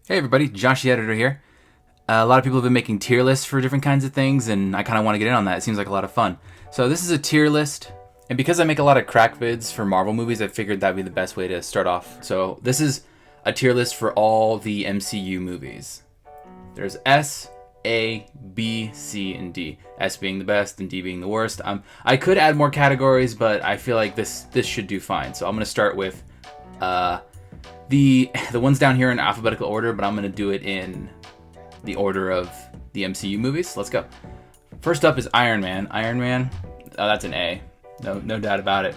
Hey everybody, Josh the Editor here. A lot of people have been making tier lists for different kinds of things, and I kind of want to get in on that. It seems like a lot of fun. So this is a tier list, and because I make a lot of crack vids for Marvel movies, I figured that'd be the best way to start off. So this is a tier list for all the MCU movies. There's S, A, B, C, and D. S being the best and D being the worst. I could add more categories, but I feel like this should do fine. So I'm going to start with the ones down here in alphabetical order, but I'm going to do it in the order of the MCU movies. Let's go. First up is Iron Man. Iron Man, that's an A. No doubt about it.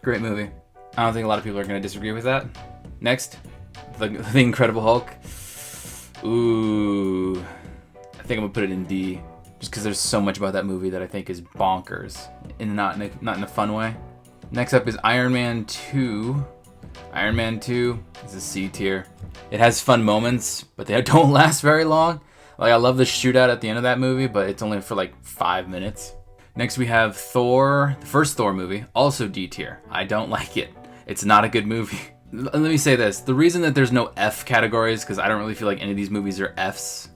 Great movie. I don't think a lot of people are going to disagree with that. Next, the Incredible Hulk. Ooh, I think I'm going to put it in D, just because there's so much about that movie that I think is bonkers, and not in a fun way. Next up is Iron Man 2. Iron Man 2 is a C tier. It has fun moments, but they don't last very long. Like, I love the shootout at the end of that movie, but it's only for like 5 minutes. Next we have Thor, the first Thor movie, also D tier. I don't like it. It's not a good movie. Let me say this. The reason that there's no F categories, because I don't really feel like any of these movies are Fs.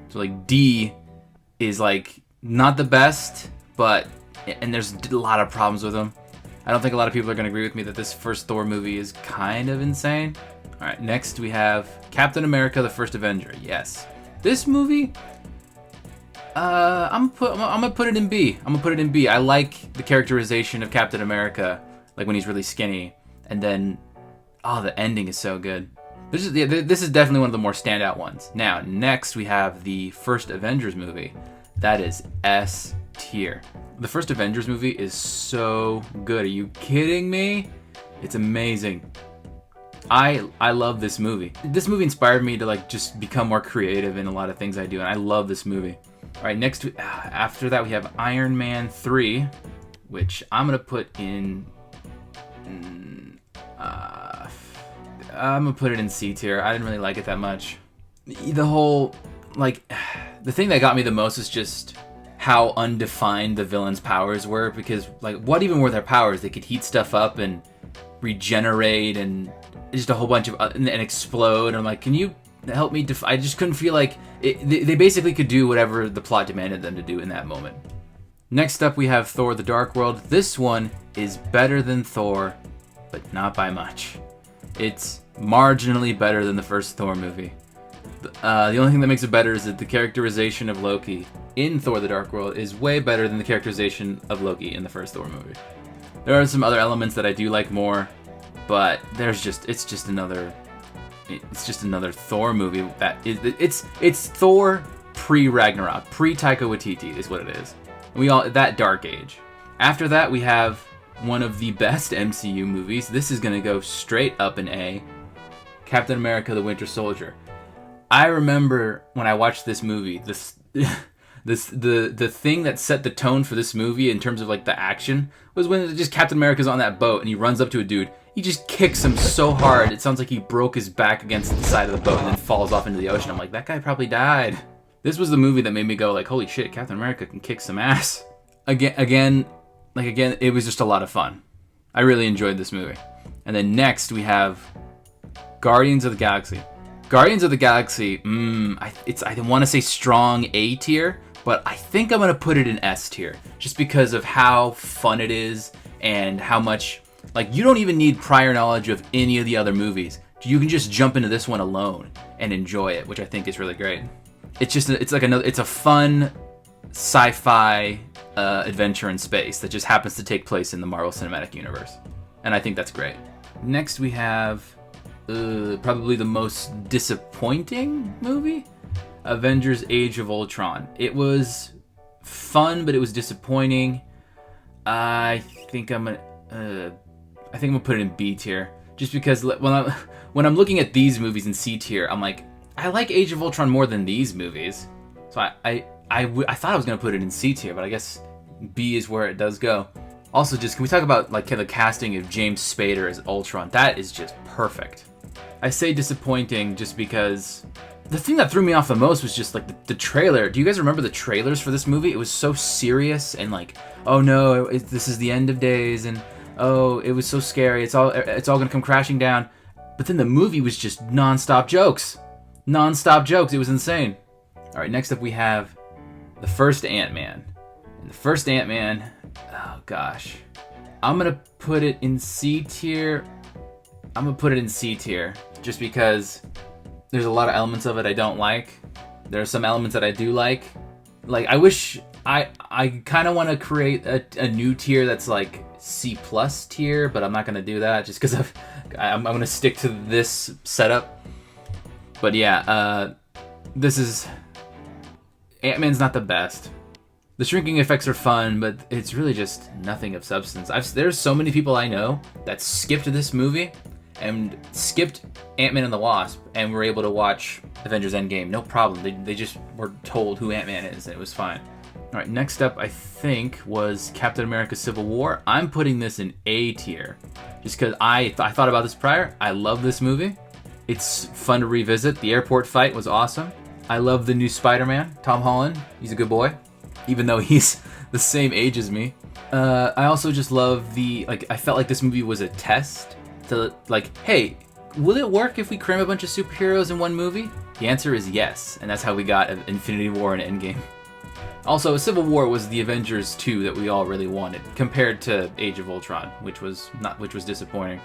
So like D is like not the best, and there's a lot of problems with them. I don't think a lot of people are going to agree with me that this first Thor movie is kind of insane. All right, next we have Captain America: The First Avenger. Yes, this movie, I'm gonna put it in B. I'm gonna put it in B. I like the characterization of Captain America, like when he's really skinny, and then, the ending is so good. This is definitely one of the more standout ones. Now, next we have the first Avengers movie. That is S tier. The first Avengers movie is so good. Are you kidding me? It's amazing. I love this movie. This movie inspired me to like just become more creative in a lot of things I do, and I love this movie. All right, next after that we have Iron Man 3, which I'm gonna put in. I'm gonna put it in C tier. I didn't really like it that much. The whole the thing that got me the most is just how undefined the villains' powers were, because like what even were their powers? They could heat stuff up and regenerate and just a whole bunch of and explode. And I'm like, can you help me? I just couldn't feel like they basically could do whatever the plot demanded them to do in that moment. Next up we have Thor: The Dark World. This one is better than Thor, but not by much. It's marginally better than the first Thor movie. The only thing that makes it better is that the characterization of Loki in Thor: The Dark World is way better than the characterization of Loki in the first Thor movie. There are some other elements that I do like more, but it's just another Thor movie it's Thor pre-Ragnarok, pre-Taika Waititi is what it is. That dark age. After that we have one of the best MCU movies. This is gonna go straight up an A. Captain America: The Winter Soldier. I remember when I watched this movie, the thing that set the tone for this movie in terms of like the action was when just Captain America's on that boat and he runs up to a dude. He just kicks him so hard it sounds like he broke his back against the side of the boat and then falls off into the ocean. I'm like, that guy probably died. This was the movie that made me go like, holy shit, Captain America can kick some ass. Again, it was just a lot of fun. I really enjoyed this movie. And then next we have Guardians of the Galaxy. Guardians of the Galaxy, I want to say strong A tier, but I think I'm going to put it in S tier, just because of how fun it is and how much, like, you don't even need prior knowledge of any of the other movies. You can just jump into this one alone and enjoy it, which I think is really great. It's a fun sci-fi adventure in space that just happens to take place in the Marvel Cinematic Universe, and I think that's great. Next we have probably the most disappointing movie, Avengers: Age of Ultron. It was fun, but it was disappointing. I think I'm gonna put it in B tier, just because when I'm looking at these movies in C tier, I'm like, I like Age of Ultron more than these movies. So I thought I was gonna put it in C tier, but I guess B is where it does go. Also, just can we talk about like the casting of James Spader as Ultron? That is just perfect. I say disappointing just because the thing that threw me off the most was just like the trailer. Do you guys remember the trailers for this movie? It was so serious and like, oh no, this is the end of days, and oh, it was so scary. It's all gonna come crashing down. But then the movie was just nonstop jokes. Non-stop jokes. It was insane. All right, next up we have the first Ant-Man. And the first Ant-Man, oh gosh. I'm going to put it in C tier. Just because there's a lot of elements of it I don't like. There are some elements that I do like. Like, I wish I kind of want to create a new tier that's like C+ tier, but I'm not going to do that just because I'm going to stick to this setup. But yeah, this is... Ant-Man's not the best. The shrinking effects are fun, but it's really just nothing of substance. There's so many people I know that skipped this movie and skipped Ant-Man and the Wasp and were able to watch Avengers Endgame. No problem. They just were told who Ant-Man is and it was fine. All right, next up I think was Captain America Civil War. I'm putting this in A tier just because I thought about this prior. I love this movie. It's fun to revisit. The airport fight was awesome. I love the new Spider-Man, Tom Holland. He's a good boy, even though he's the same age as me. I also just love I felt like this movie was a test to, like, hey, will it work if we cram a bunch of superheroes in one movie? The answer is yes, and that's how we got Infinity War and Endgame. Also, Civil War was the Avengers 2 that we all really wanted, compared to Age of Ultron, which was disappointing.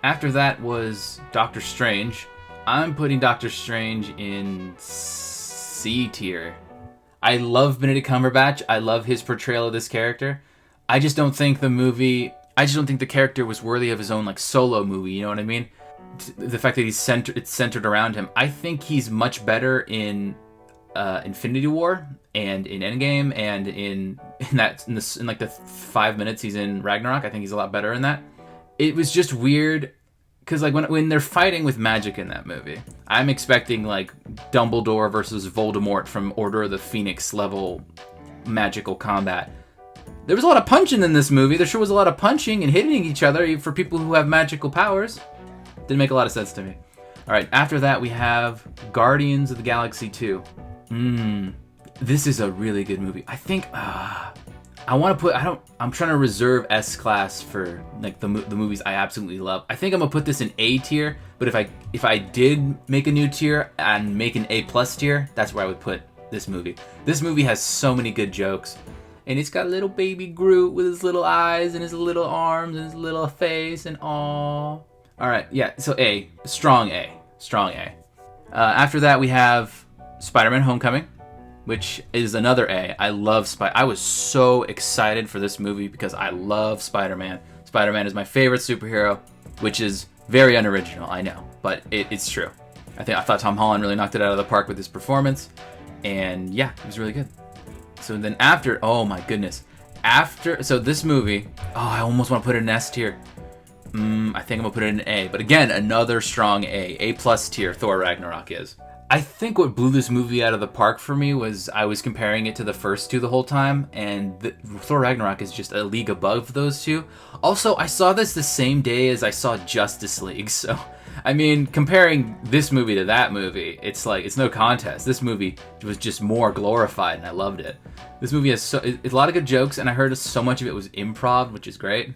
After that was Doctor Strange. I'm putting Doctor Strange in C tier. I love Benedict Cumberbatch. I love his portrayal of this character. I just don't think the character was worthy of his own like solo movie. You know what I mean? The fact that it's centered around him. I think he's much better in Infinity War and in Endgame and in like the 5 minutes he's in Ragnarok. I think he's a lot better in that. It was just weird. Because like when they're fighting with magic in that movie, I'm expecting like Dumbledore versus Voldemort from Order of the Phoenix level magical combat. There was a lot of punching in this movie. There sure was a lot of punching and hitting each other for people who have magical powers. Didn't make a lot of sense to me. All right, after that we have Guardians of the Galaxy 2. This is a really good movie. I think I'm trying to reserve S class for like the movies I absolutely love. I think I'm gonna put this in A tier, but if I did make a new tier and make an A+ tier, that's where I would put this movie. This movie has so many good jokes, and it's got little baby Groot with his little eyes and his little arms and his little face and all. All right, yeah. So A, strong A. After that we have SpiderMan Homecoming, which is another A. I love I was so excited for this movie because I love Spider-Man. Spider-Man is my favorite superhero, which is very unoriginal, I know, but it's true. I thought Tom Holland really knocked it out of the park with his performance, and yeah, it was really good. So then after, oh my goodness, so this movie, I almost want to put it in S tier. I think I'm gonna put it in A, but again, another strong A+ tier. Thor Ragnarok is. I think what blew this movie out of the park for me was I was comparing it to the first two the whole time, and Thor Ragnarok is just a league above those two. Also, I saw this the same day as I saw Justice League, so, I mean, comparing this movie to that movie, it's like, it's no contest. This movie was just more glorified, and I loved it. This movie has a lot of good jokes, and I heard so much of it was improv, which is great.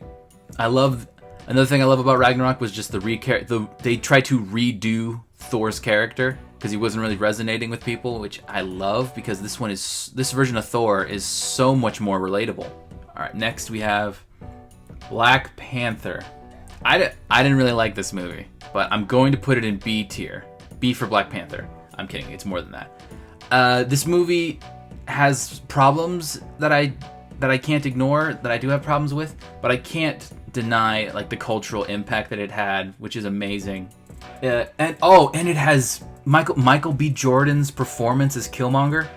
Another thing I love about Ragnarok was just they tried to redo Thor's character, because he wasn't really resonating with people, which I love because this version of Thor is so much more relatable. All right, next we have Black Panther. I didn't really like this movie, but I'm going to put it in B tier. B for Black Panther. I'm kidding, it's more than that. This movie has problems that I can't ignore, that I do have problems with, but I can't deny like the cultural impact that it had, which is amazing. And it has Michael B. Jordan's performance as Killmonger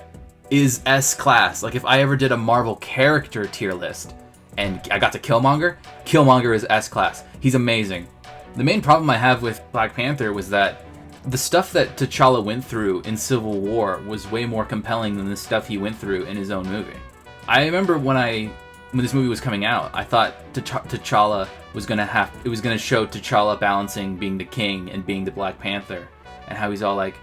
is S class. Like if I ever did a Marvel character tier list and I got to Killmonger is S class. He's amazing. The main problem I have with Black Panther was that the stuff that T'Challa went through in Civil War was way more compelling than the stuff he went through in his own movie. I remember when this movie was coming out, I thought T'Challa was gonna show T'Challa balancing being the king and being the Black Panther, and how he's all like,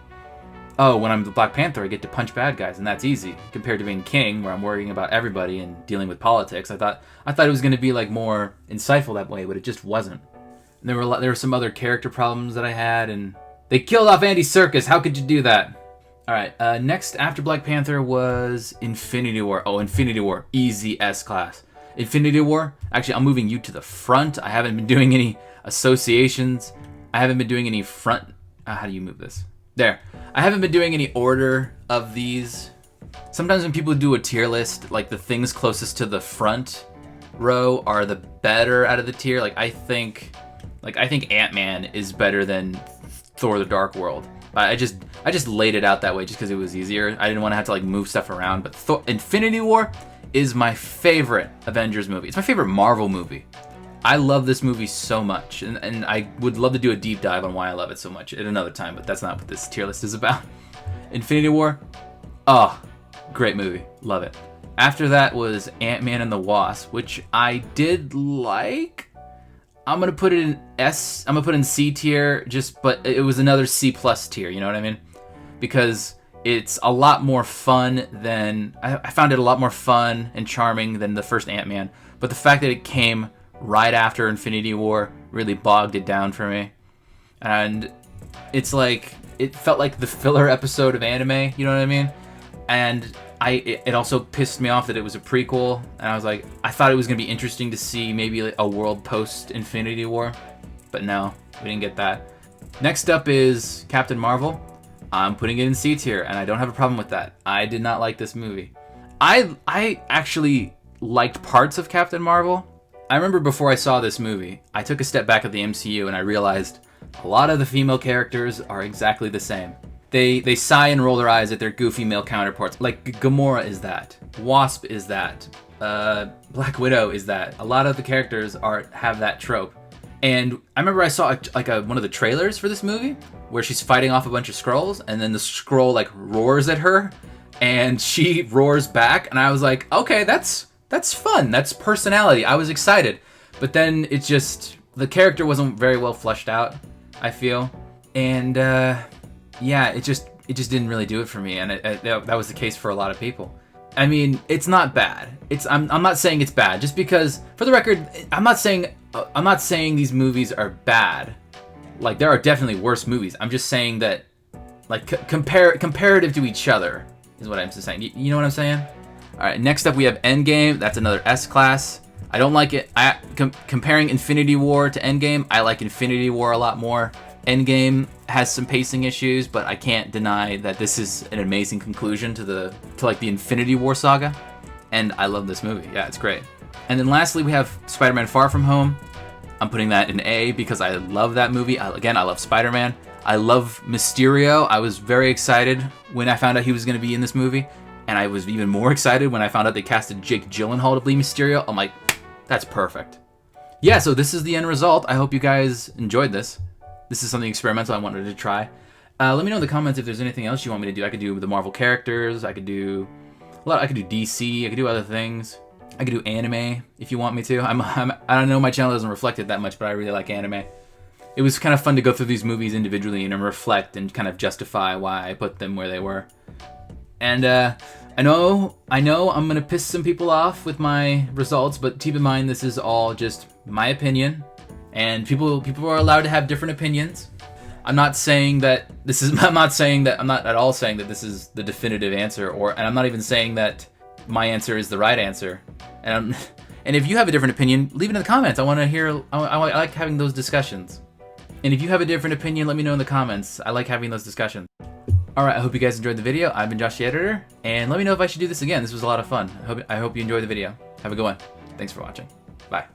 oh, when I'm the Black Panther, I get to punch bad guys, and that's easy, compared to being king, where I'm worrying about everybody and dealing with politics. I thought it was gonna be like more insightful that way, but it just wasn't. And there were some other character problems that I had, and They killed off Andy Serkis. How could you do that? All right. Next after Black Panther was Infinity War. Oh, Infinity War. Easy S-class. Infinity War. Actually, I'm moving you to the front. I haven't been doing any associations. I haven't been doing any front. How do you move this? There. I haven't been doing any order of these. Sometimes when people do a tier list, like the things closest to the front row are the better out of the tier. Like I think AntMan is better than Thor: The Dark World. I just laid it out that way just because it was easier. I didn't want to have to like move stuff around. But Infinity War is my favorite Avengers movie. It's my favorite Marvel movie. I love this movie so much, and I would love to do a deep dive on why I love it so much at another time, but that's not what this tier list is about. Infinity War, oh, great movie, love it. After that was Ant-Man and the Wasp, which I did like. I'm gonna put it in S. I'm gonna put it in C tier, but it was another C+ tier. You know what I mean? Because it's a lot more fun than I found it a lot more fun and charming than the first Ant-Man. But the fact that it came right after Infinity War really bogged it down for me, and it's like it felt like the filler episode of anime. You know what I mean? And it also pissed me off that it was a prequel, and I was like, I thought it was gonna be interesting to see maybe like a world post Infinity War, but no, we didn't get that. Next up is Captain Marvel. I'm putting it in C tier, and I don't have a problem with that. I did not like this movie. I actually liked parts of Captain Marvel. I remember before I saw this movie, I took a step back at the MCU and I realized a lot of the female characters are exactly the same. They sigh and roll their eyes at their goofy male counterparts. Like Gamora is that. Wasp is that. Black Widow is that. A lot of the characters have that trope. And I remember I saw one of the trailers for this movie where she's fighting off a bunch of Skrulls, and then the Skrull like roars at her and she roars back, and I was like, okay, that's fun. That's personality. I was excited. But then it just, the character wasn't very well fleshed out, I feel. And yeah, it just didn't really do it for me, and that was the case for a lot of people. I mean, it's not bad. I'm not saying it's bad, just because, for the record, I'm not saying these movies are bad. Like, there are definitely worse movies. I'm just saying that, like, comparative to each other is what I'm just saying. You know what I'm saying? All right, next up we have Endgame. That's another S-class. I don't like it. Comparing Infinity War to Endgame, I like Infinity War a lot more. Endgame has some pacing issues, but I can't deny that this is an amazing conclusion to the Infinity War saga, and I love this movie. Yeah, it's great. And then lastly, we have Spider-Man Far From Home. I'm putting that in A because I love that movie. Again, I love Spider-Man. I love Mysterio. I was very excited when I found out he was going to be in this movie, and I was even more excited when I found out they casted Jake Gyllenhaal to be Mysterio. I'm like, that's perfect. Yeah, so this is the end result. I hope you guys enjoyed this. This is something experimental I wanted to try. Let me know in the comments if there's anything else you want me to do. I could do the Marvel characters. I could do DC. I could do other things. I could do anime if you want me to. I don't know, my channel doesn't reflect it that much, but I really like anime. It was kind of fun to go through these movies individually and reflect and kind of justify why I put them where they were. And I know I'm gonna piss some people off with my results, but keep in mind this is all just my opinion. And people are allowed to have different opinions. I'm not at all saying that this is the definitive answer, and I'm not even saying that my answer is the right answer. And if you have a different opinion, leave it in the comments. I want to hear. I like having those discussions. And if you have a different opinion, let me know in the comments. I like having those discussions. All right, I hope you guys enjoyed the video. I've been JoshTheEditor, and let me know if I should do this again. This was a lot of fun. I hope you enjoyed the video. Have a good one. Thanks for watching. Bye.